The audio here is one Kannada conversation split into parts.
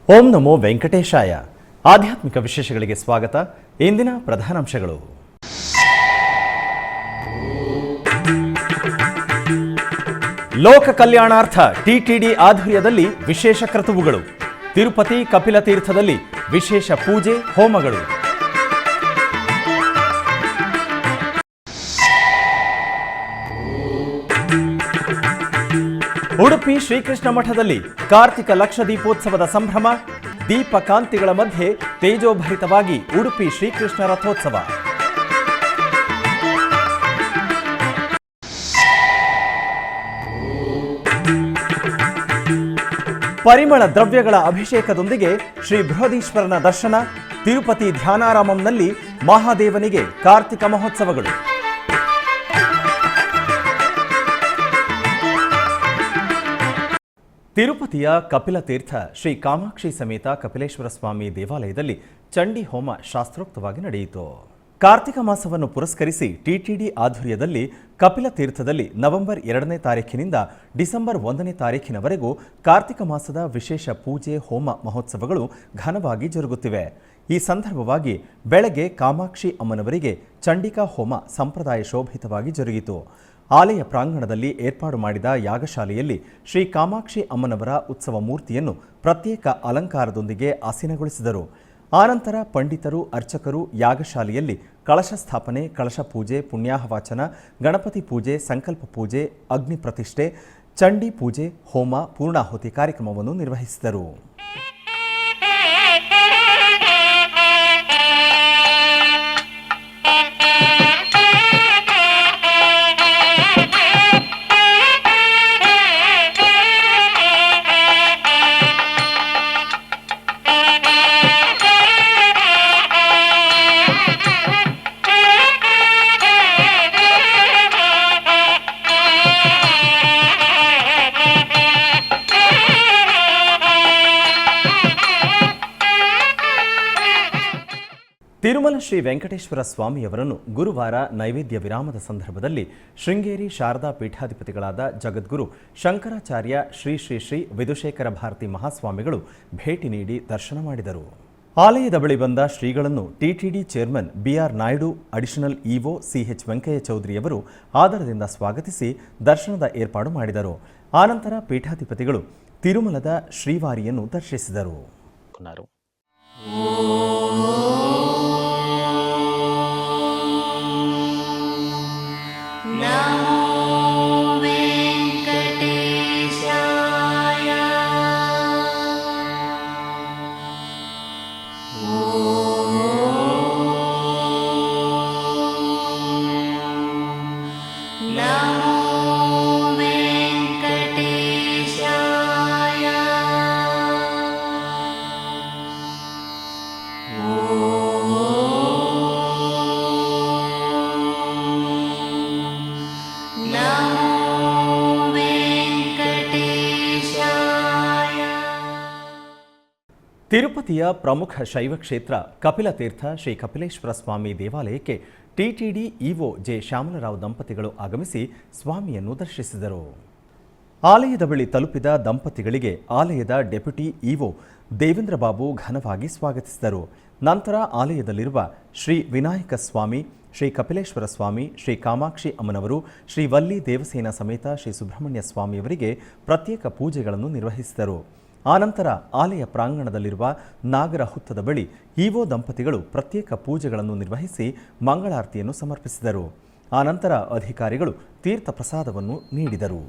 ಓಂ ನಮೋ ವೆಂಕಟೇಶಾಯ. ಆಧ್ಯಾತ್ಮಿಕ ವಿಶೇಷಗಳಿಗೆ ಸ್ವಾಗತ. ಇಂದಿನ ಪ್ರಧಾನಾಂಶಗಳು: ಲೋಕ ಕಲ್ಯಾಣಾರ್ಥ ಟಿಟಿಡಿ ಆಧ್ವರ್ಯದಲ್ಲಿ ವಿಶೇಷ ಕ್ರತುವುಗಳು. ತಿರುಪತಿ ಕಪಿಲ ತೀರ್ಥದಲ್ಲಿ ವಿಶೇಷ ಪೂಜೆ ಹೋಮಗಳು. ಉಡುಪಿ ಶ್ರೀಕೃಷ್ಣ ಮಠದಲ್ಲಿ ಕಾರ್ತಿಕ ಲಕ್ಷ ದೀಪೋತ್ಸವದ ಸಂಭ್ರಮ. ದೀಪ ಕಾಂತಿಗಳ ಮಧ್ಯೆ ತೇಜೋಭರಿತವಾಗಿ ಉಡುಪಿ ಶ್ರೀಕೃಷ್ಣ ರಥೋತ್ಸವ. ಪರಿಮಳ ದ್ರವ್ಯಗಳ ಅಭಿಷೇಕದೊಂದಿಗೆ ಶ್ರೀ ಬೃಹದೀಶ್ವರನ ದರ್ಶನ. ತಿರುಪತಿ ಧ್ಯಾನಾರಾಮಂನಲ್ಲಿ ಮಹಾದೇವನಿಗೆ ಕಾರ್ತಿಕ ಮಹೋತ್ಸವಗಳು. ತಿರುಪತಿಯ ಕಪಿಲ ತೀರ್ಥ ಶ್ರೀ ಕಾಮಾಕ್ಷಿ ಸಮೇತ ಕಪಿಲೇಶ್ವರ ಸ್ವಾಮಿ ದೇವಾಲಯದಲ್ಲಿ ಚಂಡಿ ಹೋಮ ಶಾಸ್ತ್ರೋಕ್ತವಾಗಿ ನಡೆಯಿತು. ಕಾರ್ತಿಕ ಮಾಸವನ್ನು ಪುರಸ್ಕರಿಸಿ ಟಿಟಿಡಿ ಆಧ್ವರ್ಯದಲ್ಲಿ ಕಪಿಲ ತೀರ್ಥದಲ್ಲಿ ನವೆಂಬರ್ 2ನೇ ತಾರೀಖಿನಿಂದ ಡಿಸೆಂಬರ್ 1ನೇ ತಾರೀಖಿನವರೆಗೂ ಕಾರ್ತಿಕ ಮಾಸದ ವಿಶೇಷ ಪೂಜೆ ಹೋಮ ಮಹೋತ್ಸವಗಳು ಘನವಾಗಿ ಜರುಗುತ್ತಿವೆ. ಈ ಸಂದರ್ಭವಾಗಿ ಬೆಳಗ್ಗೆ ಕಾಮಾಕ್ಷಿ ಅಮ್ಮನವರಿಗೆ ಚಂಡಿಕಾ ಹೋಮ ಸಂಪ್ರದಾಯ ಶೋಭಿತವಾಗಿ ಜರುಗಿತು. ಆಲಯ ಪ್ರಾಂಗಣದಲ್ಲಿ ಏರ್ಪಾಡು ಮಾಡಿದ ಯಾಗಶಾಲೆಯಲ್ಲಿ ಶ್ರೀ ಕಾಮಾಕ್ಷಿ ಅಮ್ಮನವರ ಉತ್ಸವ ಮೂರ್ತಿಯನ್ನು ಪ್ರತ್ಯೇಕ ಅಲಂಕಾರದೊಂದಿಗೆ ಆಸೀನಗೊಳಿಸಿದರು. ಆನಂತರ ಪಂಡಿತರು, ಅರ್ಚಕರು ಯಾಗಶಾಲೆಯಲ್ಲಿ ಕಳಶ ಸ್ಥಾಪನೆ, ಕಳಶ ಪೂಜೆ, ಪುಣ್ಯಾಹವಾಚನ, ಗಣಪತಿ ಪೂಜೆ, ಸಂಕಲ್ಪ ಪೂಜೆ, ಅಗ್ನಿ ಪ್ರತಿಷ್ಠೆ, ಚಂಡಿ ಪೂಜೆ, ಹೋಮ, ಪೂರ್ಣಾಹುತಿ ಕಾರ್ಯಕ್ರಮವನ್ನು ನಿರ್ವಹಿಸಿದರು. ತಿರುಮಲ ಶ್ರೀ ವೆಂಕಟೇಶ್ವರ ಸ್ವಾಮಿಯವರನ್ನು ಗುರುವಾರ ನೈವೇದ್ಯ ವಿರಾಮದ ಸಂದರ್ಭದಲ್ಲಿ ಶೃಂಗೇರಿ ಶಾರದಾ ಪೀಠಾಧಿಪತಿಗಳಾದ ಜಗದ್ಗುರು ಶಂಕರಾಚಾರ್ಯ ಶ್ರೀ ಶ್ರೀ ಶ್ರೀ ವಿಧುಶೇಖರ ಭಾರತಿ ಮಹಾಸ್ವಾಮಿಗಳು ಭೇಟಿ ನೀಡಿ ದರ್ಶನ ಮಾಡಿದರು. ಆಲಯದ ಬಳಿ ಬಂದ ಶ್ರೀಗಳನ್ನು TTD chairman BR Naidu, additional EO CH Venkaiah ಚೌಧರಿಯವರು ಆದರದಿಂದ ಸ್ವಾಗತಿಸಿ ದರ್ಶನದ ಏರ್ಪಾಡು ಮಾಡಿದರು. ಆನಂತರ ಪೀಠಾಧಿಪತಿಗಳು ತಿರುಮಲದ ಶ್ರೀವಾರಿಯನ್ನು ದರ್ಶಿಸಿದರು. ತಿರುಪತಿಯ ಪ್ರಮುಖ ಶೈವ ಕ್ಷೇತ್ರ ಕಪಿಲ ತೀರ್ಥ ಶ್ರೀ ಕಪಿಲೇಶ್ವರ ಸ್ವಾಮಿ ದೇವಾಲಯಕ್ಕೆ ಟಿಟಿಡಿ ಇಒ ಜೆ ಶ್ಯಾಮಲರಾವ್ ದಂಪತಿಗಳು ಆಗಮಿಸಿ ಸ್ವಾಮಿಯನ್ನು ದರ್ಶಿಸಿದರು. ಆಲಯದ ಬಳಿ ತಲುಪಿದ ದಂಪತಿಗಳಿಗೆ ಆಲಯದ ಡೆಪ್ಯೂಟಿ ಇಒ ದೇವೇಂದ್ರ ಬಾಬು ಘನವಾಗಿ ಸ್ವಾಗತಿಸಿದರು. ನಂತರ ಆಲಯದಲ್ಲಿರುವ ಶ್ರೀ ವಿನಾಯಕ ಸ್ವಾಮಿ, ಶ್ರೀ ಕಪಿಲೇಶ್ವರ ಸ್ವಾಮಿ, ಶ್ರೀ ಕಾಮಾಕ್ಷಿ ಅಮ್ಮನವರು, ಶ್ರೀ ವಲ್ಲಿ ದೇವಸೇನ ಸಮೇತ ಶ್ರೀ ಸುಬ್ರಹ್ಮಣ್ಯ ಸ್ವಾಮಿಯವರಿಗೆ ಪ್ರತ್ಯೇಕ ಪೂಜೆಗಳನ್ನು ನಿರ್ವಹಿಸಿದರು. ಆನಂತರ ಆಲಯ ಪ್ರಾಂಗಣದಲ್ಲಿರುವ ನಾಗರ ಹುತ್ತದ ಬಳಿ ಇಒ ದಂಪತಿಗಳು ಪ್ರತ್ಯೇಕ ಪೂಜೆಗಳನ್ನು ನಿರ್ವಹಿಸಿ ಮಂಗಳಾರತಿಯನ್ನು ಸಮರ್ಪಿಸಿದರು. ಆನಂತರ ಅಧಿಕಾರಿಗಳು ತೀರ್ಥ ಪ್ರಸಾದವನ್ನು ನೀಡಿದರು.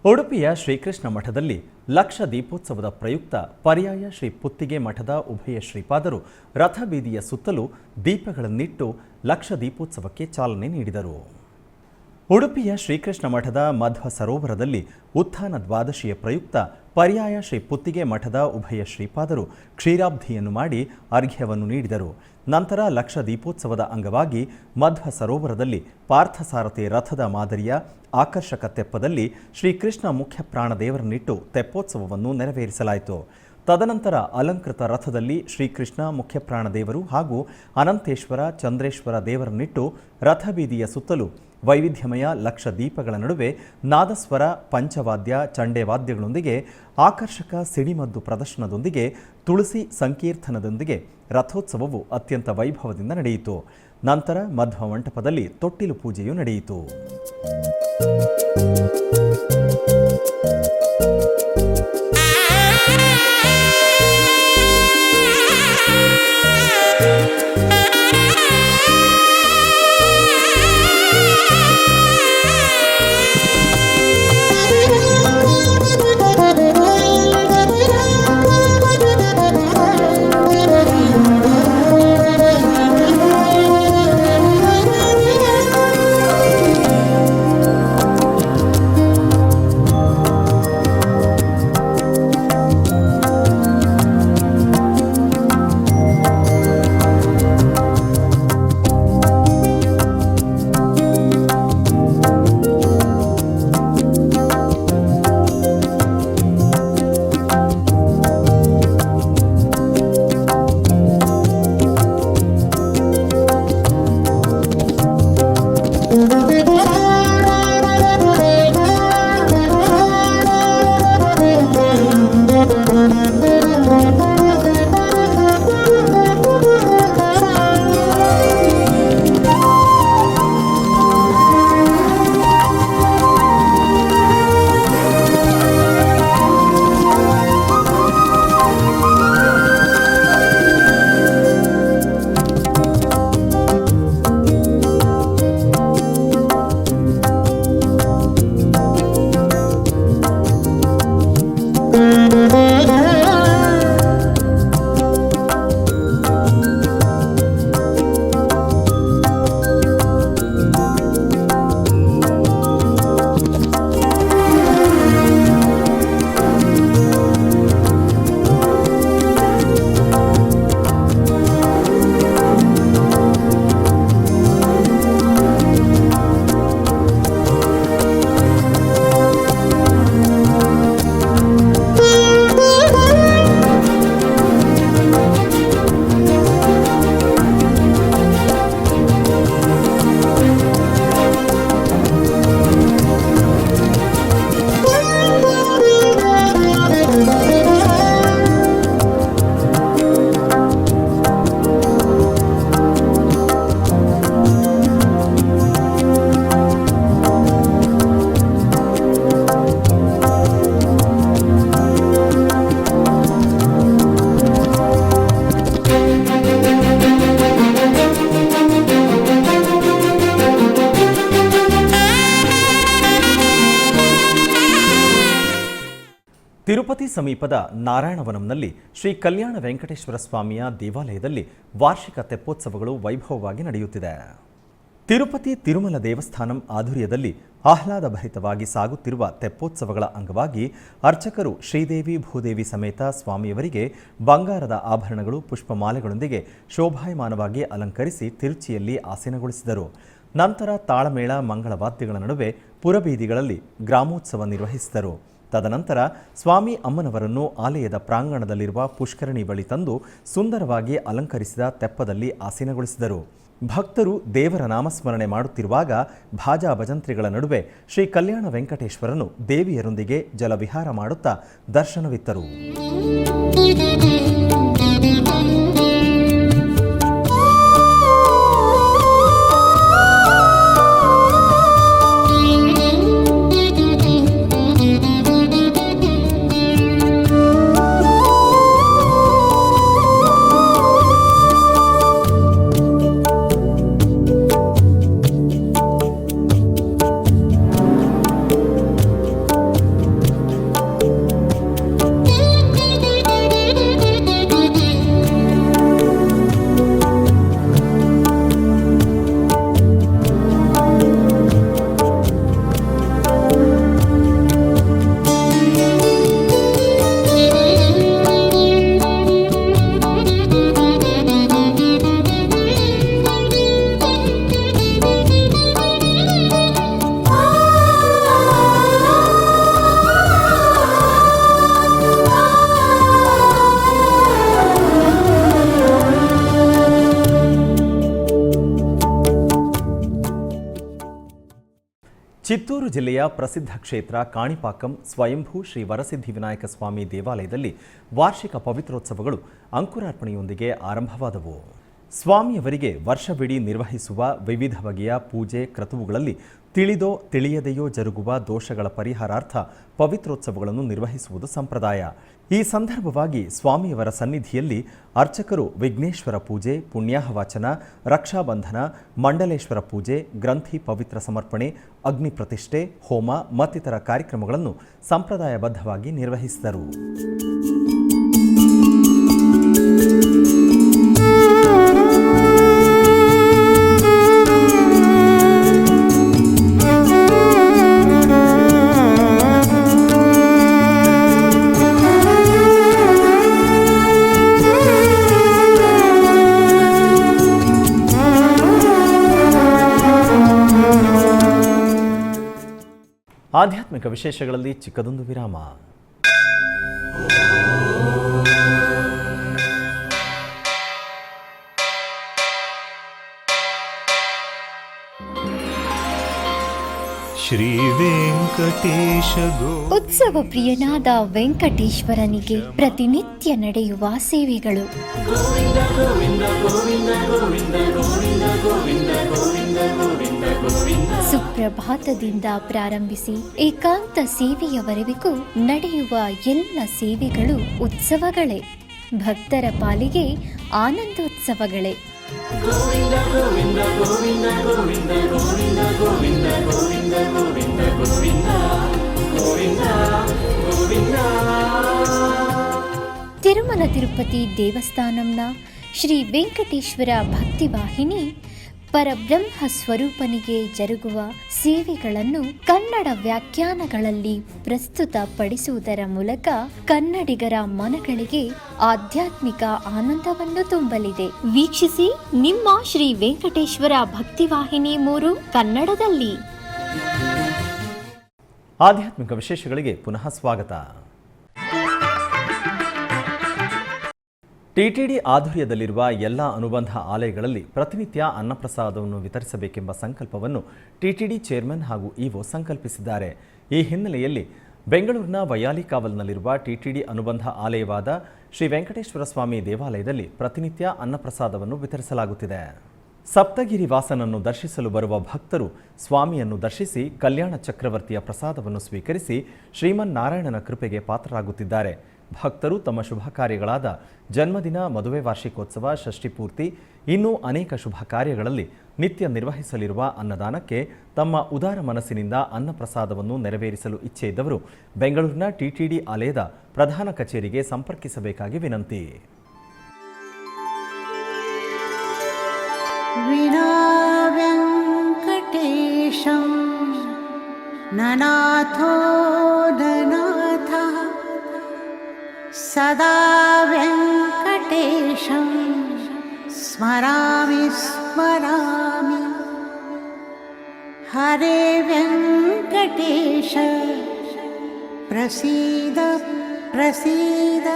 ಉಡುಪಿಯ ಶ್ರೀಕೃಷ್ಣ ಮಠದಲ್ಲಿ ಲಕ್ಷ ದೀಪೋತ್ಸವದ ಪ್ರಯುಕ್ತ ಪರ್ಯಾಯ ಶ್ರೀ ಪುತ್ತಿಗೆ ಮಠದ ಉಭಯ ಶ್ರೀಪಾದರು ರಥಬೀದಿಯ ಸುತ್ತಲೂ ದೀಪಗಳನ್ನಿಟ್ಟು ಲಕ್ಷ ದೀಪೋತ್ಸವಕ್ಕೆ ಚಾಲನೆ ನೀಡಿದರು. ಉಡುಪಿಯ ಶ್ರೀಕೃಷ್ಣ ಮಠದ ಮಧ್ವ ಸರೋವರದಲ್ಲಿ ಉತ್ಥಾನ ದ್ವಾದಶಿಯ ಪ್ರಯುಕ್ತ ಪರ್ಯಾಯ ಶ್ರೀ ಪುತ್ತಿಗೆ ಮಠದ ಉಭಯ ಶ್ರೀಪಾದರು ಕ್ಷೀರಾಬ್ಧಿಯನ್ನು ಮಾಡಿ ಅರ್ಘ್ಯವನ್ನು ನೀಡಿದರು. ನಂತರ ಲಕ್ಷ ದೀಪೋತ್ಸವದ ಅಂಗವಾಗಿ ಮಧ್ವ ಸರೋವರದಲ್ಲಿ ಪಾರ್ಥಸಾರಥಿ ರಥದ ಮಾದರಿಯ ಆಕರ್ಷಕ ತೆಪ್ಪದಲ್ಲಿ ಶ್ರೀಕೃಷ್ಣ ಮುಖ್ಯ ಪ್ರಾಣದೇವರನ್ನಿಟ್ಟು ತೆಪ್ಪೋತ್ಸವವನ್ನು ನೆರವೇರಿಸಲಾಯಿತು. ತದನಂತರ ಅಲಂಕೃತ ರಥದಲ್ಲಿ ಶ್ರೀಕೃಷ್ಣ ಮುಖ್ಯ ಪ್ರಾಣದೇವರು ಹಾಗೂ ಅನಂತೇಶ್ವರ ಚಂದ್ರೇಶ್ವರ ದೇವರನ್ನಿಟ್ಟು ರಥಬೀದಿಯ ಸುತ್ತಲೂ ವೈವಿಧ್ಯಮಯ ಲಕ್ಷ ದೀಪಗಳ ನಡುವೆ ನಾದಸ್ವರ, ಪಂಚವಾದ್ಯ, ಚಂಡೆವಾದ್ಯಗಳೊಂದಿಗೆ ಆಕರ್ಷಕ ಸಿಡಿಮದ್ದು ಪ್ರದರ್ಶನದೊಂದಿಗೆ ತುಳಸಿ ಸಂಕೀರ್ತನದೊಂದಿಗೆ ರಥೋತ್ಸವವು ಅತ್ಯಂತ ವೈಭವದಿಂದ ನಡೆಯಿತು. ನಂತರ ಮಧ್ವ ಮಂಟಪದಲ್ಲಿ ತೊಟ್ಟಿಲು ಪೂಜೆಯೂ ನಡೆಯಿತು. ತಿರುಪತಿ ಸಮೀಪದ ನಾರಾಯಣವನಂನಲ್ಲಿ ಶ್ರೀ ಕಲ್ಯಾಣ ವೆಂಕಟೇಶ್ವರ ಸ್ವಾಮಿಯ ದೇವಾಲಯದಲ್ಲಿ ವಾರ್ಷಿಕ ತೆಪ್ಪೋತ್ಸವಗಳು ವೈಭವವಾಗಿ ನಡೆಯುತ್ತಿದೆ. ತಿರುಪತಿ ತಿರುಮಲ ದೇವಸ್ಥಾನಂ ಆಧ್ವರ್ಯದಲ್ಲಿ ಆಹ್ಲಾದಭರಿತವಾಗಿ ಸಾಗುತ್ತಿರುವ ತೆಪ್ಪೋತ್ಸವಗಳ ಅಂಗವಾಗಿ ಅರ್ಚಕರು ಶ್ರೀದೇವಿ ಭೂದೇವಿ ಸಮೇತ ಸ್ವಾಮಿಯವರಿಗೆ ಬಂಗಾರದ ಆಭರಣಗಳು, ಪುಷ್ಪಮಾಲೆಗಳೊಂದಿಗೆ ಶೋಭಾಯಮಾನವಾಗಿ ಅಲಂಕರಿಸಿ ತಿರುಚಿಯಲ್ಲಿ ಆಸೀನಗೊಳಿಸಿದರು. ನಂತರ ತಾಳಮೇಳ, ಮಂಗಳವಾದ್ಯಗಳ ನಡುವೆ ಪುರಬೀದಿಗಳಲ್ಲಿ ಗ್ರಾಮೋತ್ಸವ ನಿರ್ವಹಿಸಿದರು. ತದನಂತರ ಸ್ವಾಮಿ ಅಮ್ಮನವರನ್ನು ಆಲಯದ ಪ್ರಾಂಗಣದಲ್ಲಿರುವ ಪುಷ್ಕರಣಿ ಬಳಿ ತಂದು ಸುಂದರವಾಗಿ ಅಲಂಕರಿಸಿದ ತೆಪ್ಪದಲ್ಲಿ ಆಸೀನಗೊಳಿಸಿದರು. ಭಕ್ತರು ದೇವರ ನಾಮಸ್ಮರಣೆ ಮಾಡುತ್ತಿರುವಾಗ ಭಾಜಾ ಭಜಂತ್ರಿಗಳ ನಡುವೆ ಶ್ರೀ ಕಲ್ಯಾಣ ವೆಂಕಟೇಶ್ವರನು ದೇವಿಯರೊಂದಿಗೆ ಜಲವಿಹಾರ ಮಾಡುತ್ತಾ ದರ್ಶನವಿತ್ತರು. ಚಿತ್ತೂರು ಜಿಲ್ಲೆಯ ಪ್ರಸಿದ್ಧ ಕ್ಷೇತ್ರ ಕಾಣಿಪಾಕಂ ಸ್ವಯಂಭೂ ಶ್ರೀ ವರಸಿದ್ಧಿ ವಿನಾಯಕ ಸ್ವಾಮಿ ದೇವಾಲಯದಲ್ಲಿ ವಾರ್ಷಿಕ ಪವಿತ್ರೋತ್ಸವಗಳು ಅಂಕುರಾರ್ಪಣೆಯೊಂದಿಗೆ ಆರಂಭವಾದವು. ಸ್ವಾಮಿಯವರಿಗೆ ವರ್ಷವಿಡೀ ನಿರ್ವಹಿಸುವ ವಿವಿಧ ಬಗೆಯ ಪೂಜೆ ಕ್ರತುವುಗಳಲ್ಲಿ ತಿಳಿದೋ ತಿಳಿಯದೆಯೋ ಜರುಗುವ ದೋಷಗಳ ಪರಿಹಾರಾರ್ಥ ಪವಿತ್ರೋತ್ಸವಗಳನ್ನು ನಿರ್ವಹಿಸುವುದು ಸಂಪ್ರದಾಯ. ಈ ಸಂದರ್ಭವಾಗಿ ಸ್ವಾಮಿಯವರ ಸನ್ನಿಧಿಯಲ್ಲಿ ಅರ್ಚಕರು ವಿಘ್ನೇಶ್ವರ ಪೂಜೆ, ಪುಣ್ಯಾಹವಾಚನ, ರಕ್ಷಾಬಂಧನ, ಮಂಡಲೇಶ್ವರ ಪೂಜೆ, ಗ್ರಂಥಿ ಪವಿತ್ರ ಸಮರ್ಪಣೆ, ಅಗ್ನಿ ಪ್ರತಿಷ್ಠೆ, ಹೋಮ ಮತ್ತಿತರ ಕಾರ್ಯಕ್ರಮಗಳನ್ನು ಸಂಪ್ರದಾಯಬದ್ಧವಾಗಿ ನಿರ್ವಹಿಸಿದರು. ಆಧ್ಯಾತ್ಮಿಕ ವಿಶೇಷಗಳಲ್ಲಿ ಚಿಕ್ಕದೊಂದು ವಿರಾಮ. ಶ್ರೀ ವೆಂಕಟೇಶ ಉತ್ಸವ ಪ್ರಿಯನಾದ ವೆಂಕಟೇಶ್ವರನಿಗೆ ಪ್ರತಿನಿತ್ಯ ನಡೆಯುವ ಸೇವೆಗಳು. ಸುಪ್ರಭಾತದಿಂದ ಪ್ರಾರಂಭಿಸಿ ಏಕಾಂತ ಸೇವೆಯವರೆಗೂ ನಡೆಯುವ ಎಲ್ಲ ಸೇವೆಗಳು ಉತ್ಸವಗಳೇ. ಭಕ್ತರ ಪಾಲಿಗೆ ಆನಂದೋತ್ಸವಗಳೇ. ತಿರುಮಲ ತಿರುಪತಿ ದೇವಸ್ಥಾನಂನ ಶ್ರೀ ವೆಂಕಟೇಶ್ವರ ಭಕ್ತಿವಾಹಿನಿ ಪರಬ್ರಹ್ಮ ಸ್ವರೂಪನಿಗೆ ಜರುಗುವ ಸೇವೆಗಳನ್ನು ಕನ್ನಡ ವ್ಯಾಖ್ಯಾನಗಳಲ್ಲಿ ಪ್ರಸ್ತುತಪಡಿಸುವುದರ ಮೂಲಕ ಕನ್ನಡಿಗರ ಮನಗಳಿಗೆ ಆಧ್ಯಾತ್ಮಿಕ ಆನಂದವನ್ನು ತುಂಬಲಿದೆ. ವೀಕ್ಷಿಸಿ ನಿಮ್ಮ ಶ್ರೀ ವೆಂಕಟೇಶ್ವರ ಭಕ್ತಿವಾಹಿನಿ 3 ಕನ್ನಡದಲ್ಲಿ. ಆಧ್ಯಾತ್ಮಿಕ ವಿಶೇಷಗಳಿಗೆ ಪುನಃ ಸ್ವಾಗತ. ಟಿಟಿಡಿ ಆಧ್ವರ್ಯದಲ್ಲಿರುವ ಎಲ್ಲ ಅನುಬಂಧ ಆಲಯಗಳಲ್ಲಿ ಪ್ರತಿನಿತ್ಯ ಅನ್ನಪ್ರಸಾದವನ್ನು ವಿತರಿಸಬೇಕೆಂಬ ಸಂಕಲ್ಪವನ್ನು ಟಿಟಿಡಿ ಚೇರ್ಮನ್ ಹಾಗೂ ಇಒ ಸಂಕಲ್ಪಿಸಿದ್ದಾರೆ. ಈ ಹಿನ್ನೆಲೆಯಲ್ಲಿ ಬೆಂಗಳೂರಿನ ವೈಯಾಲಿಕಾವಲ್ನಲ್ಲಿರುವ ಟಿಟಿಡಿ ಅನುಬಂಧ ಆಲಯವಾದ ಶ್ರೀ ವೆಂಕಟೇಶ್ವರ ಸ್ವಾಮಿ ದೇವಾಲಯದಲ್ಲಿ ಪ್ರತಿನಿತ್ಯ ಅನ್ನಪ್ರಸಾದವನ್ನು ವಿತರಿಸಲಾಗುತ್ತಿದೆ. ಸಪ್ತಗಿರಿ ವಾಸನನ್ನು ದರ್ಶಿಸಲು ಬರುವ ಭಕ್ತರು ಸ್ವಾಮಿಯನ್ನು ದರ್ಶಿಸಿ ಕಲ್ಯಾಣ ಚಕ್ರವರ್ತಿಯ ಪ್ರಸಾದವನ್ನು ಸ್ವೀಕರಿಸಿ ಶ್ರೀಮನ್ನಾರಾಯಣನ ಕೃಪೆಗೆ ಪಾತ್ರರಾಗುತ್ತಿದ್ದಾರೆ. ಭಕ್ತರು ತಮ್ಮ ಶುಭ ಕಾರ್ಯಗಳಾದ ಜನ್ಮದಿನ, ಮದುವೆ ವಾರ್ಷಿಕೋತ್ಸವ, ಷಷ್ಠಿಪೂರ್ತಿ, ಇನ್ನೂ ಅನೇಕ ಶುಭ ಕಾರ್ಯಗಳಲ್ಲಿ ನಿತ್ಯ ನಿರ್ವಹಿಸಲಿರುವ ಅನ್ನದಾನಕ್ಕೆ ತಮ್ಮ ಉದಾರ ಮನಸ್ಸಿನಿಂದ ಅನ್ನಪ್ರಸಾದವನ್ನು ನೆರವೇರಿಸಲು ಇಚ್ಛೆ ಇದ್ದವರು ಬೆಂಗಳೂರಿನ ಟಿಟಿಡಿ ಆಲಯದ ಪ್ರಧಾನ ಕಚೇರಿಗೆ ಸಂಪರ್ಕಿಸಬೇಕಾಗಿ ವಿನಂತಿ. ವಿನಾ ವೆಂಕಟೇಶಂ ನನಾಥೋ ನನಾಥ ಸದಾ ವೆಂಕಟೇಶಂ ಸ್ಮರಾಮಿ ಸ್ಮರಾಮಿ. ಹರೇ ವೆಂಕಟೇಶ ಪ್ರಸೀದ ಪ್ರಸೀದ.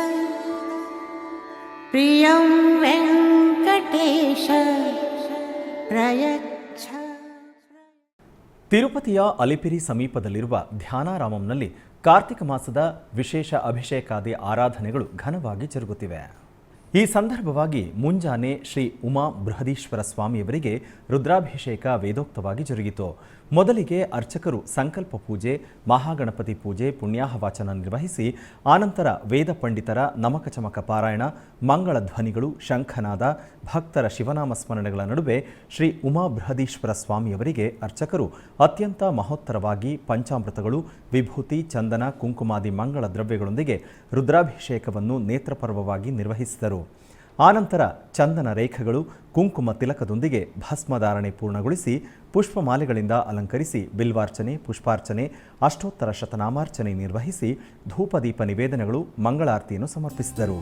ಪ್ರಿಯಂ ವೆಂಕಟೇಶ ಪ್ರಯಚ್ಛ. ತಿರುಪತಿಯ ಅಲಿಪಿರಿ ಸಮೀಪದಲ್ಲಿರುವ ಧ್ಯಾನಾರಾಮಂನಲ್ಲಿ ಕಾರ್ತಿಕ ಮಾಸದ ವಿಶೇಷ ಅಭಿಷೇಕಾದಿ ಆರಾಧನೆಗಳು ಘನವಾಗಿ ಜರುಗುತ್ತಿವೆ. ಈ ಸಂದರ್ಭವಾಗಿ ಮುಂಜಾನೆ ಶ್ರೀ ಉಮಾ ಬೃಹದೀಶ್ವರ ಸ್ವಾಮಿಯವರಿಗೆ ರುದ್ರಾಭಿಷೇಕ ವೇದೋಕ್ತವಾಗಿ ಜರುಗಿತು. ಮೊದಲಿಗೆ ಅರ್ಚಕರು ಸಂಕಲ್ಪ ಪೂಜೆ, ಮಹಾಗಣಪತಿ ಪೂಜೆ, ಪುಣ್ಯಾಹವಾಚನ ನಿರ್ವಹಿಸಿ ಆನಂತರ ವೇದ ಪಂಡಿತರ ನಮಕಚಮಕ ಪಾರಾಯಣ, ಮಂಗಳ ಧ್ವನಿಗಳು, ಶಂಖನಾದ, ಭಕ್ತರ ಶಿವನಾಮ ಸ್ಮರಣೆಗಳ ನಡುವೆ ಶ್ರೀ ಉಮಾ ಬೃಹದೀಶ್ವರ ಸ್ವಾಮಿಯವರಿಗೆ ಅರ್ಚಕರು ಅತ್ಯಂತ ಮಹೋತ್ತರವಾಗಿ ಪಂಚಾಮೃತಗಳು, ವಿಭೂತಿ, ಚಂದನ, ಕುಂಕುಮಾದಿ ಮಂಗಳ ದ್ರವ್ಯಗಳೊಂದಿಗೆ ರುದ್ರಾಭಿಷೇಕವನ್ನು ನೇತ್ರಪರ್ವವಾಗಿ ನಿರ್ವಹಿಸಿದರು. ಆನಂತರ ಚಂದನ ರೇಖೆಗಳು, ಕುಂಕುಮ ತಿಲಕದೊಂದಿಗೆ ಭಸ್ಮಧಾರಣೆ ಪೂರ್ಣಗೊಳಿಸಿ ಪುಷ್ಪಮಾಲೆಗಳಿಂದ ಅಲಂಕರಿಸಿ ಬಿಲ್ವಾರ್ಚನೆ, ಪುಷ್ಪಾರ್ಚನೆ, ಅಷ್ಟೋತ್ತರ ಶತನಾಮಾರ್ಚನೆ ನಿರ್ವಹಿಸಿ ಧೂಪದೀಪ ನಿವೇದನೆಗಳು, ಮಂಗಳಾರತಿಯನ್ನು ಸಮರ್ಪಿಸಿದರು.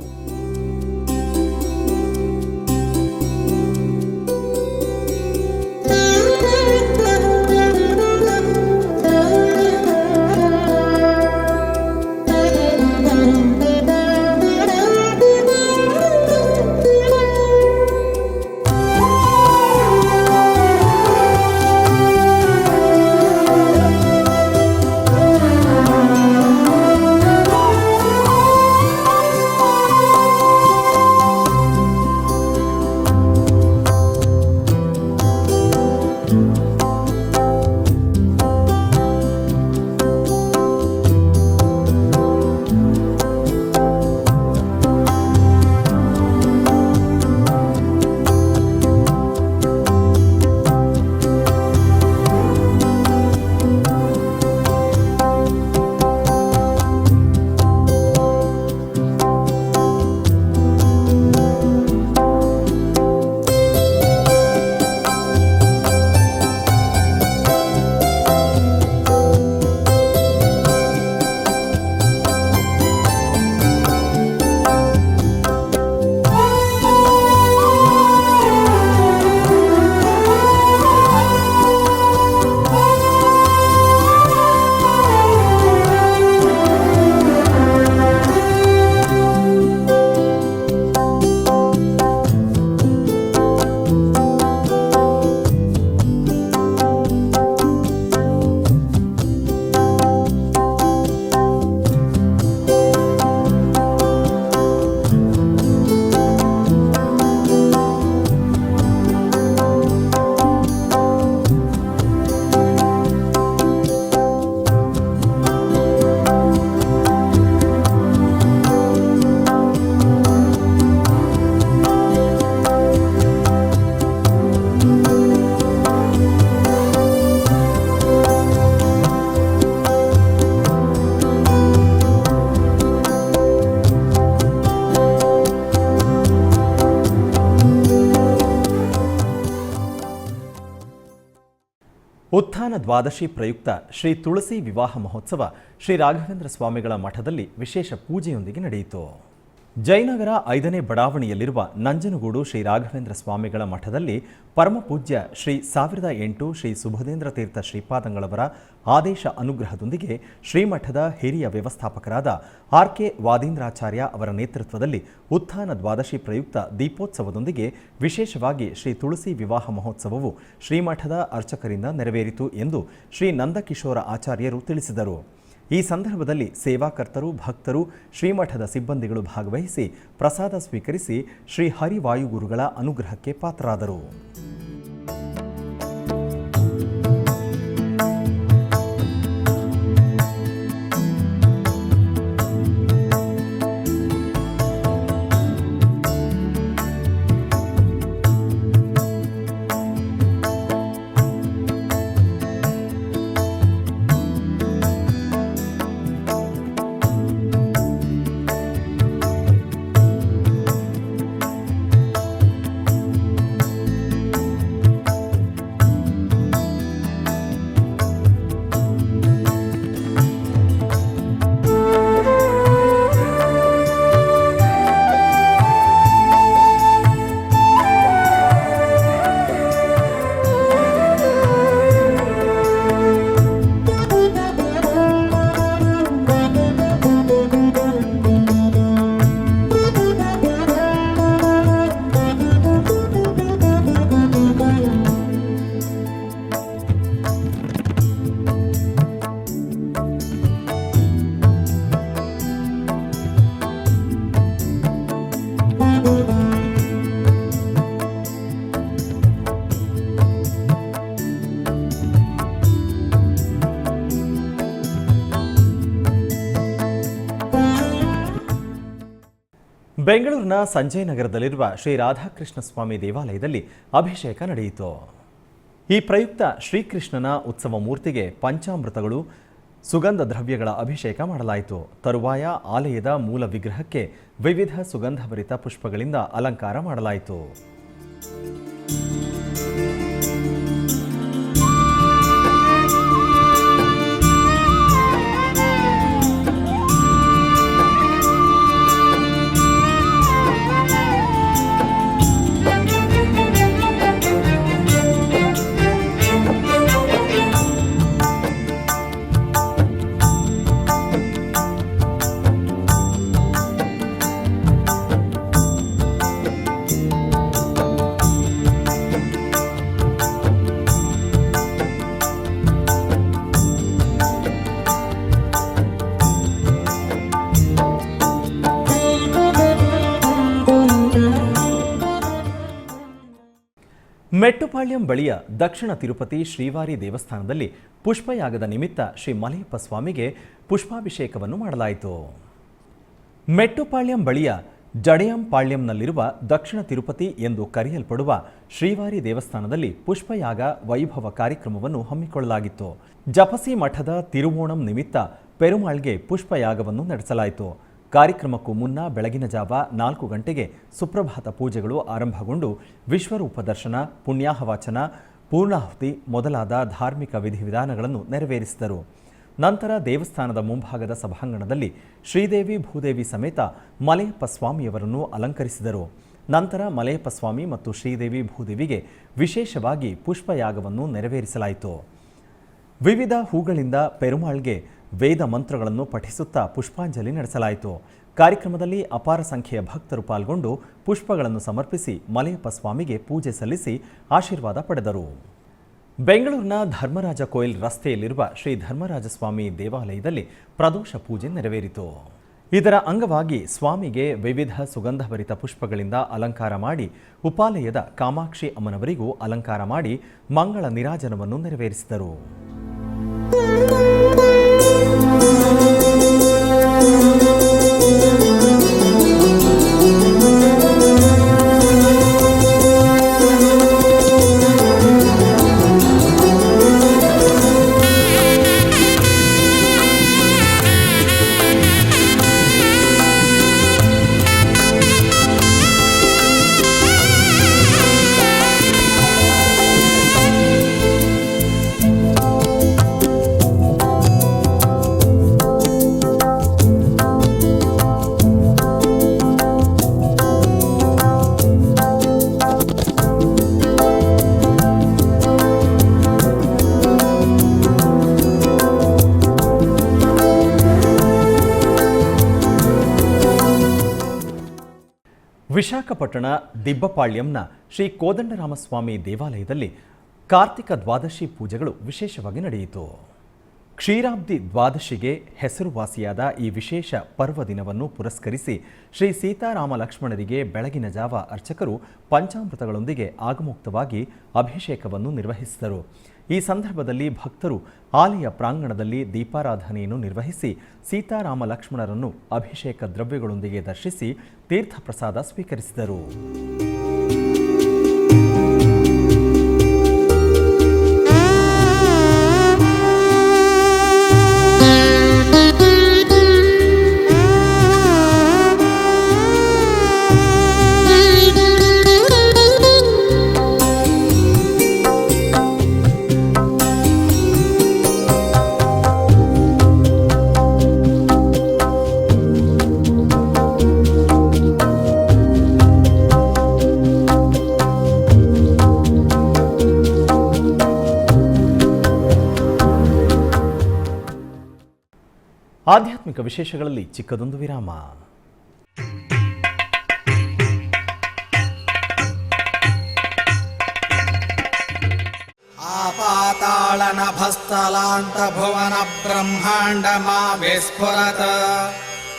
ಉತ್ಥಾನ ದ್ವಾದಶಿ ಪ್ರಯುಕ್ತ ಶ್ರೀ ತುಳಸಿ ವಿವಾಹ ಮಹೋತ್ಸವ ಶ್ರೀ ರಾಘವೇಂದ್ರ ಸ್ವಾಮಿಗಳ ಮಠದಲ್ಲಿ ವಿಶೇಷ ಪೂಜೆಯೊಂದಿಗೆ ನಡೆಯಿತು. ಜಯನಗರ 5ನೇ ಬಡಾವಣೆಯಲ್ಲಿರುವ ನಂಜನಗೂಡು ಶ್ರೀ ರಾಘವೇಂದ್ರ ಸ್ವಾಮಿಗಳ ಮಠದಲ್ಲಿ ಪರಮಪೂಜ್ಯ ಶ್ರೀ 1008 ಶ್ರೀ ಸುಬುಧೇಂದ್ರ ತೀರ್ಥ ಶ್ರೀಪಾದಂಗಳವರ ಆದೇಶ ಅನುಗ್ರಹದೊಂದಿಗೆ ಶ್ರೀಮಠದ ಹಿರಿಯ ವ್ಯವಸ್ಥಾಪಕರಾದ ಆರ್.ಕೆ. ವಾದೀಂದ್ರಾಚಾರ್ಯ ಅವರ ನೇತೃತ್ವದಲ್ಲಿ ಉತ್ಥಾನ ದ್ವಾದಶಿ ಪ್ರಯುಕ್ತ ದೀಪೋತ್ಸವದೊಂದಿಗೆ ವಿಶೇಷವಾಗಿ ಶ್ರೀ ತುಳಸಿ ವಿವಾಹ ಮಹೋತ್ಸವವು ಶ್ರೀಮಠದ ಅರ್ಚಕರಿಂದ ನೆರವೇರಿತು ಎಂದು ಶ್ರೀ ನಂದಕಿಶೋರ ಆಚಾರ್ಯರು ತಿಳಿಸಿದರು. ಈ ಸಂದರ್ಭದಲ್ಲಿ ಸೇವಾಕರ್ತರು, ಭಕ್ತರು, ಶ್ರೀಮಠದ ಸಿಬ್ಬಂದಿಗಳು ಭಾಗವಹಿಸಿ ಪ್ರಸಾದ ಸ್ವೀಕರಿಸಿ ಶ್ರೀ ಹರಿವಾಯುಗುರುಗಳ ಅನುಗ್ರಹಕ್ಕೆ ಪಾತ್ರರಾದರು. ಬೆಂಗಳೂರಿನ ಸಂಜಯ್ ನಗರದಲ್ಲಿರುವ ಶ್ರೀ ರಾಧಾಕೃಷ್ಣ ಸ್ವಾಮಿ ದೇವಾಲಯದಲ್ಲಿ ಅಭಿಷೇಕ ನಡೆಯಿತು. ಈ ಪ್ರಯುಕ್ತ ಶ್ರೀಕೃಷ್ಣನ ಉತ್ಸವ ಮೂರ್ತಿಗೆ ಪಂಚಾಮೃತಗಳು, ಸುಗಂಧ ದ್ರವ್ಯಗಳ ಅಭಿಷೇಕ ಮಾಡಲಾಯಿತು. ತರುವಾಯ ಆಲಯದ ಮೂಲ ವಿಗ್ರಹಕ್ಕೆ ವಿವಿಧ ಸುಗಂಧಭರಿತ ಪುಷ್ಪಗಳಿಂದ ಅಲಂಕಾರ ಮಾಡಲಾಯಿತು. ಮೆಟ್ಟುಪಾಳ್ಯಂ ಬಳಿಯ ದಕ್ಷಿಣ ತಿರುಪತಿ ಶ್ರೀವಾರಿ ದೇವಸ್ಥಾನದಲ್ಲಿ ಪುಷ್ಪಯಾಗದ ನಿಮಿತ್ತ ಶ್ರೀ ಮಲಯಪ್ಪ ಸ್ವಾಮಿಗೆ ಪುಷ್ಪಾಭಿಷೇಕವನ್ನು ಮಾಡಲಾಯಿತು. ಮೆಟ್ಟುಪಾಳ್ಯಂ ಬಳಿಯ ಜಡೆಯಂಪಾಳ್ಯಂನಲ್ಲಿರುವ ದಕ್ಷಿಣ ತಿರುಪತಿ ಎಂದು ಕರೆಯಲ್ಪಡುವ ಶ್ರೀವಾರಿ ದೇವಸ್ಥಾನದಲ್ಲಿ ಪುಷ್ಪಯಾಗ ವೈಭವ ಕಾರ್ಯಕ್ರಮವನ್ನು ಹಮ್ಮಿಕೊಳ್ಳಲಾಗಿತ್ತು. ಜಪಸಿ ಮಠದ ತಿರುವೋಣಂ ನಿಮಿತ್ತ ಪೆರುಮಾಳ್ಗೆ ಪುಷ್ಪಯಾಗವನ್ನು ನಡೆಸಲಾಯಿತು. ಕಾರ್ಯಕ್ರಮಕ್ಕೂ ಮುನ್ನ ಬೆಳಗಿನ ಜಾವ 4 ಗಂಟೆಗೆ ಸುಪ್ರಭಾತ ಪೂಜೆಗಳು ಆರಂಭಗೊಂಡು ವಿಶ್ವರೂಪ ದರ್ಶನ, ಪುಣ್ಯಾಹವಾಚನ, ಪೂರ್ಣಾಹುತಿ ಮೊದಲಾದ ಧಾರ್ಮಿಕ ವಿಧಿವಿಧಾನಗಳನ್ನು ನೆರವೇರಿಸಿದರು. ನಂತರ ದೇವಸ್ಥಾನದ ಮುಂಭಾಗದ ಸಭಾಂಗಣದಲ್ಲಿ ಶ್ರೀದೇವಿ ಭೂದೇವಿ ಸಮೇತ ಮಲಯಪ್ಪ ಸ್ವಾಮಿಯವರನ್ನು ಅಲಂಕರಿಸಿದರು. ನಂತರ ಮಲಯಪ್ಪ ಸ್ವಾಮಿ ಮತ್ತು ಶ್ರೀದೇವಿ ಭೂದೇವಿಗೆ ವಿಶೇಷವಾಗಿ ಪುಷ್ಪಯಾಗವನ್ನು ನೆರವೇರಿಸಲಾಯಿತು. ವಿವಿಧ ಹೂಗಳಿಂದ ಪೆರುಮಾಳ್ಗೆ ವೇದ ಮಂತ್ರಗಳನ್ನು ಪಠಿಸುತ್ತಾ ಪುಷ್ಪಾಂಜಲಿ ನಡೆಸಲಾಯಿತು. ಕಾರ್ಯಕ್ರಮದಲ್ಲಿ ಅಪಾರ ಸಂಖ್ಯೆಯ ಭಕ್ತರು ಪಾಲ್ಗೊಂಡು ಪುಷ್ಪಗಳನ್ನು ಸಮರ್ಪಿಸಿ ಮಲಯಪ್ಪ ಸ್ವಾಮಿಗೆ ಪೂಜೆ ಸಲ್ಲಿಸಿ ಆಶೀರ್ವಾದ ಪಡೆದರು. ಬೆಂಗಳೂರಿನ ಧರ್ಮರಾಜ ಕೋಯಿಲ್ ರಸ್ತೆಯಲ್ಲಿರುವ ಶ್ರೀ ಧರ್ಮರಾಜ ಸ್ವಾಮಿ ದೇವಾಲಯದಲ್ಲಿ ಪ್ರದೋಷ ಪೂಜೆ ನೆರವೇರಿತು. ಇದರ ಅಂಗವಾಗಿ ಸ್ವಾಮಿಗೆ ವಿವಿಧ ಸುಗಂಧಭರಿತ ಪುಷ್ಪಗಳಿಂದ ಅಲಂಕಾರ ಮಾಡಿ ಉಪಾಲಯದ ಕಾಮಾಕ್ಷಿ ಅಮ್ಮನವರಿಗೂ ಅಲಂಕಾರ ಮಾಡಿ ಮಂಗಳ ನೀರಾಜನವನ್ನು ನೆರವೇರಿಸಿದರು. ವಿಶಾಖಪಟ್ಟಣ ದಿಬ್ಬಪಾಳ್ಯಂನ ಶ್ರೀ ಕೋದಂಡರಾಮಸ್ವಾಮಿ ದೇವಾಲಯದಲ್ಲಿ ಕಾರ್ತಿಕ ದ್ವಾದಶಿ ಪೂಜೆಗಳು ವಿಶೇಷವಾಗಿ ನಡೆಯಿತು. ಕ್ಷೀರಾಬ್ದಿ ದ್ವಾದಶಿಗೆ ಹೆಸರುವಾಸಿಯಾದ ಈ ವಿಶೇಷ ಪರ್ವ ದಿನವನ್ನು ಪುರಸ್ಕರಿಸಿ ಶ್ರೀ ಸೀತಾರಾಮ ಲಕ್ಷ್ಮಣರಿಗೆ ಬೆಳಗಿನ ಜಾವ ಅರ್ಚಕರು ಪಂಚಾಮೃತಗಳೊಂದಿಗೆ ಆಗಮುಕ್ತವಾಗಿ ಅಭಿಷೇಕವನ್ನು ನಿರ್ವಹಿಸಿದರು. ಈ ಸಂದರ್ಭದಲ್ಲಿ ಭಕ್ತರು ಆಲಯ ಪ್ರಾಂಗಣದಲ್ಲಿ ದೀಪಾರಾಧನೆಯನ್ನು ನಿರ್ವಹಿಸಿ ಸೀತಾರಾಮ ಲಕ್ಷ್ಮಣರನ್ನು ಅಭಿಷೇಕ ದ್ರವ್ಯಗಳೊಂದಿಗೆ ದರ್ಶಿಸಿ ತೀರ್ಥ ಪ್ರಸಾದ ಸ್ವೀಕರಿಸಿದರು. ಆಧ್ಯಾತ್ಮಿಕ ವಿಶೇಷಗಳಲ್ಲಿ ಚಿಕ್ಕದೊಂದು ವಿರಾಮ. ಆಪಾತಾಳನಭಸ್ಥಲಾಂತ ಭುವನ ಬ್ರಹ್ಮಾಂಡ ಮಾ ವಿಸ್ಫುರತ್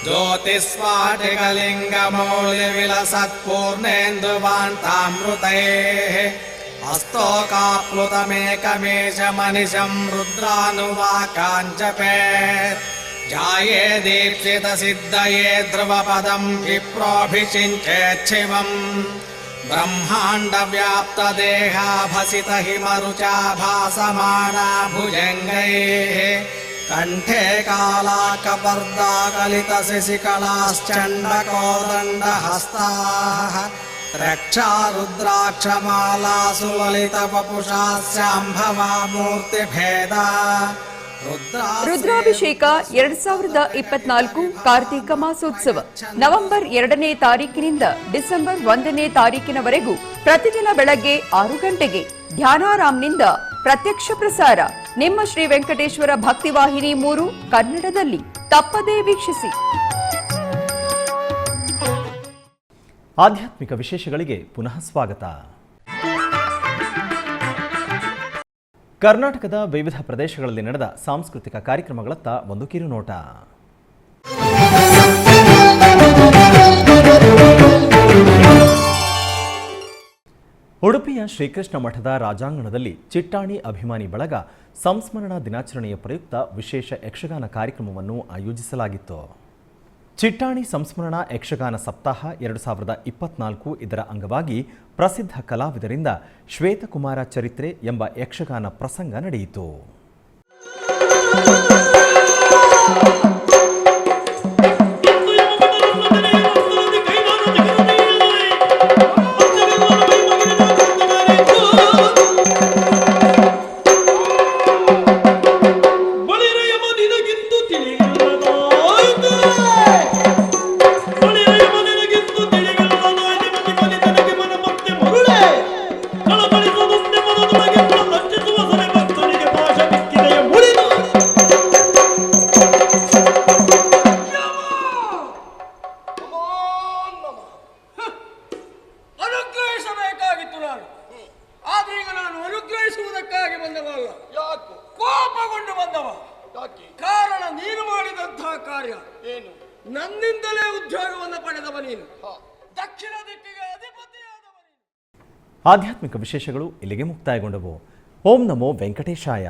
ಜ್ಯೋತಿಸ್ಫಾಟಿಕಲಿಂಗ ಮೌಲ್ಯ ವಿಲಸತ್ಪೂರ್ಣೇಂದುವಾಂತಾಮೃತೈಃ ಹಸ್ತೋಕಾಪ್ಲುತಮೇಕಮೇಶ ಮನಿಶಂ ರುದ್ರಾನುವಾಕಾಂಚಪೇತ್ ಜಾಯೇ ದೀಪ್ಸಿತ ಸಿದ್ಧಯೇ ಧ್ರುವಪದಂ ವಿಪ್ರೋಭಿಷಿಂಚೇಚ್ಛಿವಂ ಬ್ರಹ್ಮಾಂಡ ವ್ಯಾಪ್ತ ದೇಹಾಭಸಿತ ಹಿಮರುಚಾಭಾಸಮಾನಾ ಭುಜಂಗೈಃ ಕಂಠೆ ಕಾಲಾಕಪರ್ದಾಕಲಿತ ಶಿಶಿಕಲಾಶ್ಚಂಡಕೋದಂಡ ಹಸ್ತಾಃ ರಕ್ಷಾ ರುದ್ರಾಕ್ಷಮಾಲಾಸು ಲಲಿತ ವಪುಷಾಸ್ಯಾಂಭವಾ ಮೂರ್ತಿಭೇದ ರುದ್ರಾಭಿಷೇಕ 2024 ಕಾರ್ತಿಕ ಮಾಸೋತ್ಸವ ನವೆಂಬರ್ 2ನೇ ತಾರೀಕಿನಿಂದ ಡಿಸೆಂಬರ್ 1ನೇ ತಾರೀಕಿನವರೆಗೂ ಪ್ರತಿದಿನ ಬೆಳಗ್ಗೆ 6 ಗಂಟೆಗೆ ಧ್ಯಾನಾರಾಮ್ನಿಂದ ಪ್ರತ್ಯಕ್ಷ ಪ್ರಸಾರ. ನಿಮ್ಮ ಶ್ರೀ ವೆಂಕಟೇಶ್ವರ ಭಕ್ತಿವಾಹಿನಿ 3 ಕನ್ನಡದಲ್ಲಿ ತಪ್ಪದೇ ವೀಕ್ಷಿಸಿ. ಆಧ್ಯಾತ್ಮಿಕ ವಿಶೇಷಗಳಿಗೆ ಪುನಃ ಸ್ವಾಗತ. ಕರ್ನಾಟಕದ ವಿವಿಧ ಪ್ರದೇಶಗಳಲ್ಲಿ ನಡೆದ ಸಾಂಸ್ಕೃತಿಕ ಕಾರ್ಯಕ್ರಮಗಳತ್ತ ಒಂದು ಕಿರುನೋಟ. ಉಡುಪಿಯ ಶ್ರೀಕೃಷ್ಣ ಮಠದ ರಾಜಾಂಗಣದಲ್ಲಿ ಚಿಟ್ಟಾಣಿ ಅಭಿಮಾನಿ ಬಳಗ ಸಂಸ್ಮರಣಾ ದಿನಾಚರಣೆಯ ಪ್ರಯುಕ್ತ ವಿಶೇಷ ಯಕ್ಷಗಾನ ಕಾರ್ಯಕ್ರಮವನ್ನು ಆಯೋಜಿಸಲಾಗಿತ್ತು. ಚಿಟ್ಟಾಣಿ ಸಂಸ್ಮರಣಾ ಯಕ್ಷಗಾನ ಸಪ್ತಾಹ 2024 ಇದರ ಅಂಗವಾಗಿ ಪ್ರಸಿದ್ಧ ಕಲಾವಿದರಿಂದ ಶ್ವೇತಕುಮಾರ ಚರಿತ್ರೆ ಎಂಬ ಯಕ್ಷಗಾನ ಪ್ರಸಂಗ ನಡೆಯಿತು. ಆಧ್ಯಾತ್ಮಿಕ ವಿಶೇಷಗಳು ಇಲ್ಲಿಗೆ ಮುಕ್ತಾಯಗೊಂಡವು. ಓಂ ನಮೋ ವೆಂಕಟೇಶಾಯ.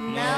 ನಮಃ